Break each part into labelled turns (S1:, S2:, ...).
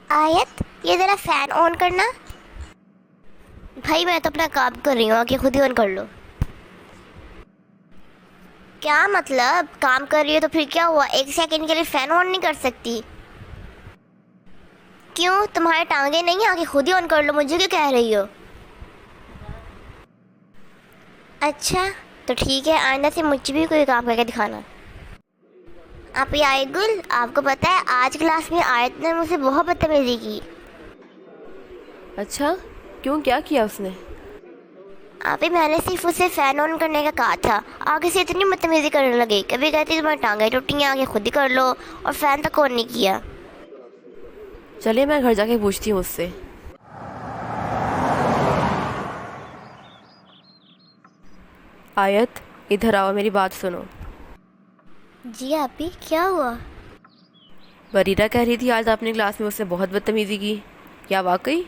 S1: आयत, ये ज़रा फ़ैन ऑन करना। भाई मैं तो अपना काम कर रही हूँ, आके खुद ही ऑन कर लो। क्या मतलब, काम कर रही हो तो फिर क्या हुआ, एक सेकंड के लिए फ़ैन ऑन नहीं कर सकती? क्यों, तुम्हारे टांगे नहीं, आके खुद ही ऑन कर लो, मुझे क्यों कह रही हो? अच्छा, तो ठीक है, आइंदा से मुझे भी कोई काम करके दिखाना। आप ये आयगुल, आपको पता है आज क्लास में आयत ने मुझसे बहुत बदतमीजी की।
S2: अच्छा, क्यों, क्या किया उसने?
S1: आप ही, मैंने सिर्फ उसे फ़ैन ऑन करने का कहा था, आगे से इतनी बदतमीजी करने लगी। कभी कहती तुम्हारी टांगें टूटी हैं, आगे खुद ही कर लो, और फ़ैन तक ऑन नहीं किया।
S2: चलिए मैं घर जाके पूछती हूँ उससे। आयत, इधर आओ, मेरी बात सुनो।
S1: जी आप ही, क्या हुआ?
S2: बरीरा कह रही थी आज आपने क्लास में उससे बहुत बदतमीजी की। क्या वाकई?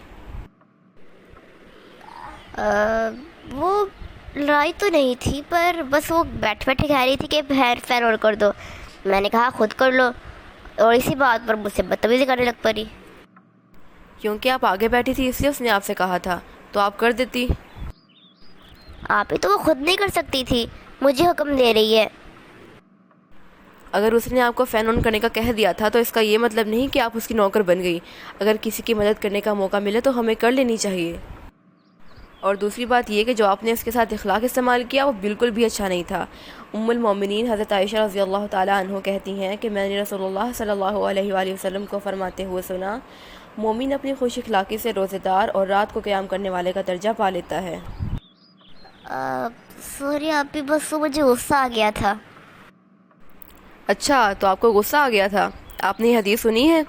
S1: वो लड़ाई तो नहीं थी, पर बस वो बैठ बैठे कह रही थी कि फ़ैन फ़ैन ऑन कर दो। मैंने कहा खुद कर लो, और इसी बात पर मुझसे बदतमीजी करने लग पड़ी।
S2: क्योंकि आप आगे बैठी थी इसलिए उसने आपसे कहा था, तो आप कर देती।
S1: आप ही, तो वो खुद नहीं कर सकती थी, मुझे हुक्म दे रही है।
S2: अगर उसने आपको फ़ैन ऑन करने का कह दिया था तो इसका ये मतलब नहीं कि आप उसकी नौकर बन गई। अगर किसी की मदद करने का मौका मिले तो हमें कर लेनी चाहिए। और दूसरी बात ये कि जो आपने उसके साथ इखलाक इस्तेमाल किया वो बिल्कुल भी अच्छा नहीं था। उम्मुल मोमिनीन हज़रत आयशा रज़ी अल्लाह ताला अन्हा कहती हैं कि मैंने रसूलुल्लाह सल्लल्लाहु अलैहि वसल्लम को फरमाते हुए सुना, मोमिन अपनी खुश इखलाक़ी से रोज़ेदार और रात को क़याम करने वाले का दर्जा पा लेता है।
S1: सॉरी आप ही, बस वो मुझे गुस्सा आ गया था।
S2: अच्छा, तो आपको गुस्सा आ गया था। आपने ये हदीस सुनी है?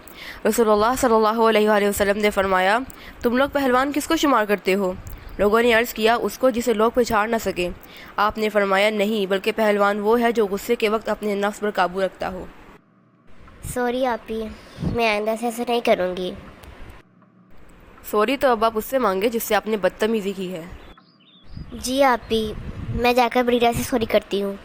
S2: रसूलुल्लाह सल्लल्लाहु अलैहि वसल्लम ने फरमाया, तुम लोग पहलवान किसको शुमार करते हो? लोगों ने अर्ज़ किया, उसको जिसे लोग पहचान न सके। आपने फरमाया, नहीं, बल्कि पहलवान वो है जो गुस्से के वक्त अपने नफ्स पर काबू रखता हो।
S1: सॉरी आप ही, मैं आइंदा से ऐसा नहीं करूँगी।
S2: सॉरी तो अब आप उससे मांगे जिससे आपने बदतमीज़ी की है।
S1: जी आप ही, मैं जाकर बरीरा से सॉरी करती हूँ।